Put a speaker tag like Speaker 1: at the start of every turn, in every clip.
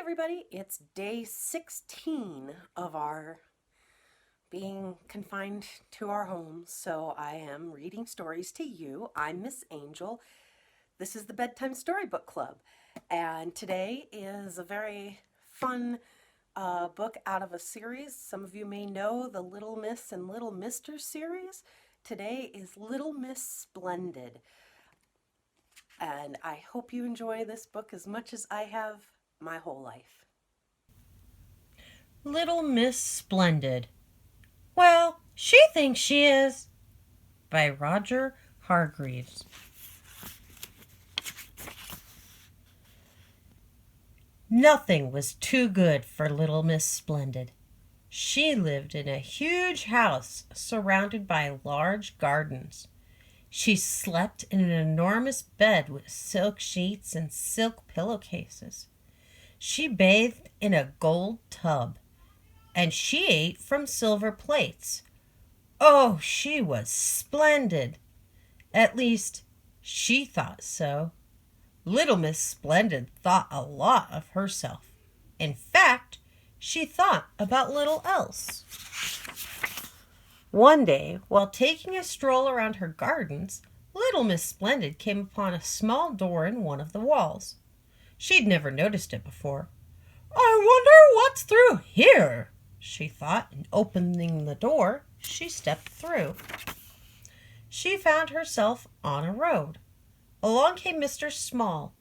Speaker 1: everybody, it's day 16 of our being confined to our homes, so I am reading stories to you. I'm Miss Angel. This is the Bedtime Storybook Club, and today is a very fun book out of a series. Some of you may know the Little Miss and Little Mister series. Today is Little Miss Splendid, and I hope you enjoy this book as much as I have my whole life.
Speaker 2: Little Miss Splendid. Well, she thinks she is. By Roger Hargreaves. Nothing was too good for little Miss Splendid. She lived in a huge house surrounded by large gardens. She slept in an enormous bed with silk sheets and silk pillowcases. She bathed in a gold tub, and she ate from silver plates. Oh, she was splendid. At least, she thought so. Little Miss Splendid thought a lot of herself. In fact, she thought about little else. One day, while taking a stroll around her gardens, little Miss Splendid came upon a small door in one of the walls. She'd never noticed it before. "I wonder what's through here," she thought, and opening the door, she stepped through. She found herself on a road. Along came Mr. Small,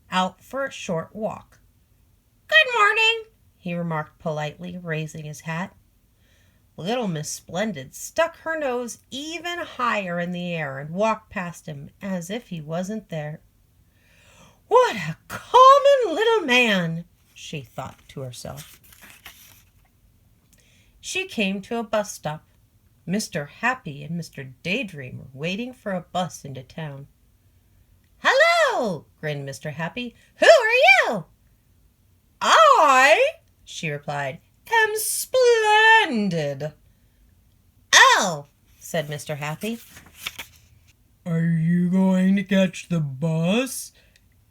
Speaker 2: out for a short walk. "Good morning," he remarked politely, raising his hat. Little Miss Splendid stuck her nose even higher in the air and walked past him as if he wasn't there. "What a common little man," she thought to herself. She came to a bus stop. Mr. Happy and Mr. Daydream were waiting for a bus into town. "Hello!" grinned Mr. Happy. "Who are you?" "I," she replied, "am splendid." "Oh," said Mr. Happy. "Are you going to catch the bus?"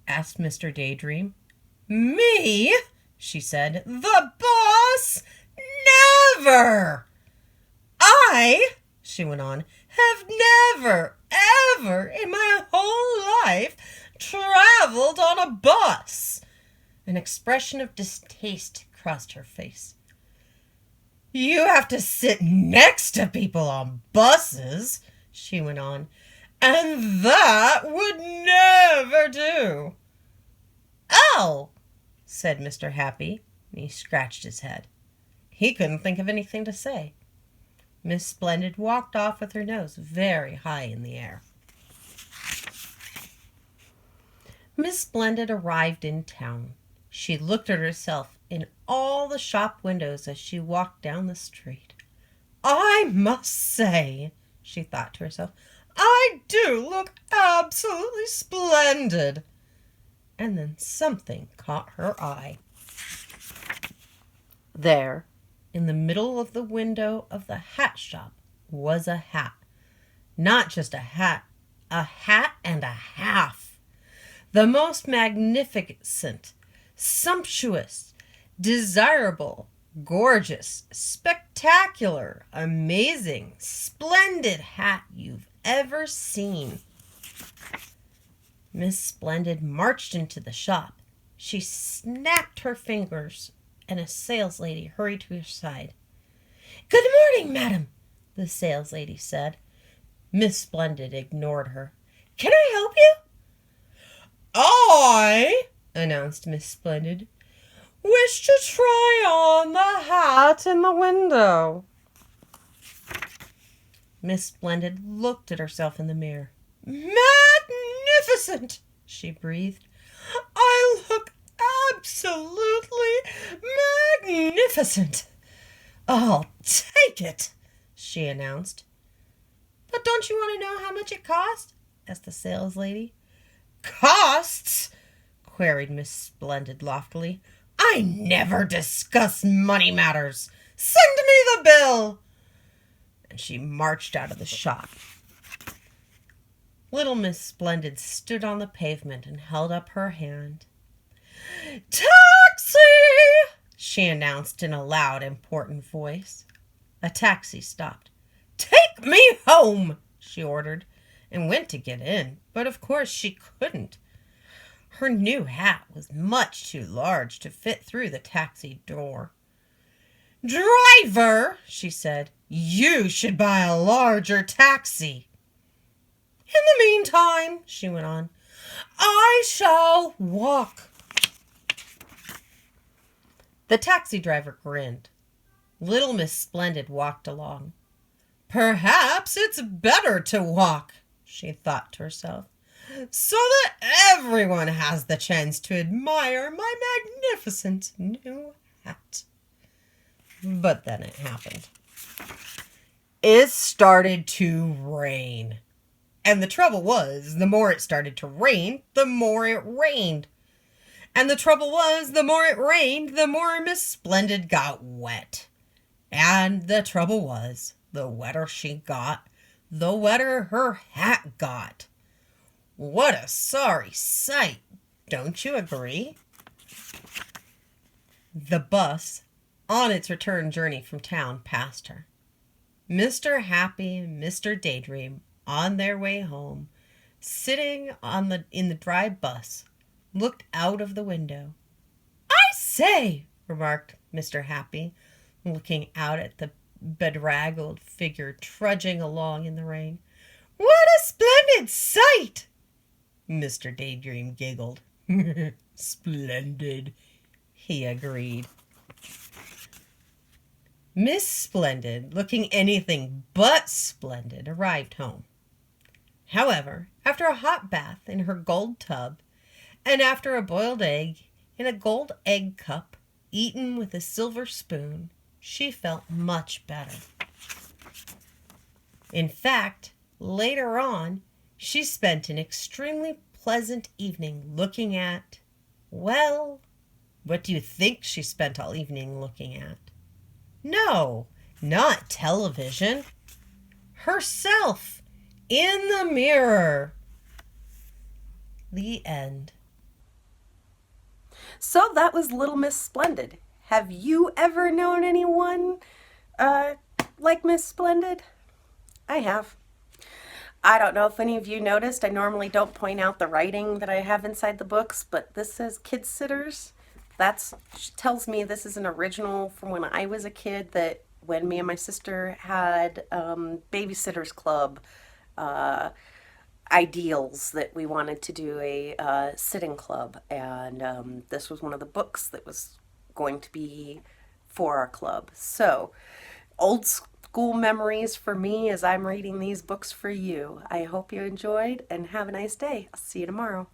Speaker 2: asked Mr. Daydream. "Me?" she said. "The bus? Never!" "I," she went on, "have never, ever in my whole life traveled on a bus." An expression of distaste crossed her face. "You have to sit next to people on buses," she went on, "and that would never do." "Oh," said Mr. Happy, and he scratched his head. He couldn't think of anything to say. Miss Splendid walked off with her nose very high in the air. Miss Splendid arrived in town. She looked at herself in all the shop windows as she walked down the street. "I must say," she thought to herself, "I do look absolutely splendid." And then something caught her eye. There, in the middle of the window of the hat shop, was a hat. Not just a hat and a half. The most magnificent, sumptuous, desirable, gorgeous, spectacular, amazing, splendid hat you've ever seen. Miss Splendid marched into the shop. She snapped her fingers, and a saleslady hurried to her side. "Good morning, madam," the saleslady said. Miss Splendid ignored her. "Can I help you?" "I," announced Miss Splendid, "wish to try on the hat in the window." Miss Splendid looked at herself in the mirror. "Magnificent!" she breathed. "I look absolutely magnificent. I'll take it," she announced. "But don't you want to know how much it cost?" asked the saleslady. "Costs?" queried Miss Splendid loftily. "I never discuss money matters. Send me the bill." And she marched out of the shop. Little Miss Splendid stood on the pavement and held up her hand. "Taxi!" she announced in a loud, important voice. A taxi stopped. "Take me home," she ordered, and went to get in, but of course she couldn't. Her new hat was much too large to fit through the taxi door. "Driver," she said, "you should buy a larger taxi." "In the meantime," she went on, "I shall walk." The taxi driver grinned. Little Miss Splendid walked along. "Perhaps it's better to walk," she thought to herself, "so that everyone has the chance to admire my magnificent new hat." But then it happened. It started to rain. And the trouble was, the more it started to rain, the more it rained. And the trouble was, the more it rained, the more Miss Splendid got wet. And the trouble was, the wetter she got, the wetter her hat got. What a sorry sight, don't you agree? The bus, on its return journey from town, passed her. Mr. Happy and Mr. Daydream, on their way home, sitting in the dry bus, looked out of the window. "I say," remarked Mr. Happy, looking out at the bedraggled figure trudging along in the rain. "What a splendid sight!" Mr. Daydream giggled. "Splendid," he agreed. Miss Splendid, looking anything but splendid, arrived home. However, after a hot bath in her gold tub, and after a boiled egg in a gold egg cup, eaten with a silver spoon, she felt much better. In fact, later on, she spent an extremely pleasant evening looking at, well, what do you think she spent all evening looking at? No, not television. Herself, in the mirror. The end.
Speaker 1: So that was Little Miss Splendid. Have you ever known anyone like Miss Splendid? I have. I don't know if any of you noticed, I normally don't point out the writing that I have inside the books, but this says Kid Sitters. That tells me this is an original from when I was a kid, that when me and my sister had Babysitters Club ideals, that we wanted to do a sitting club, and this was one of the books that was going to be for our club. So, old school memories for me as I'm reading these books for you. I hope you enjoyed and have a nice day. I'll see you tomorrow.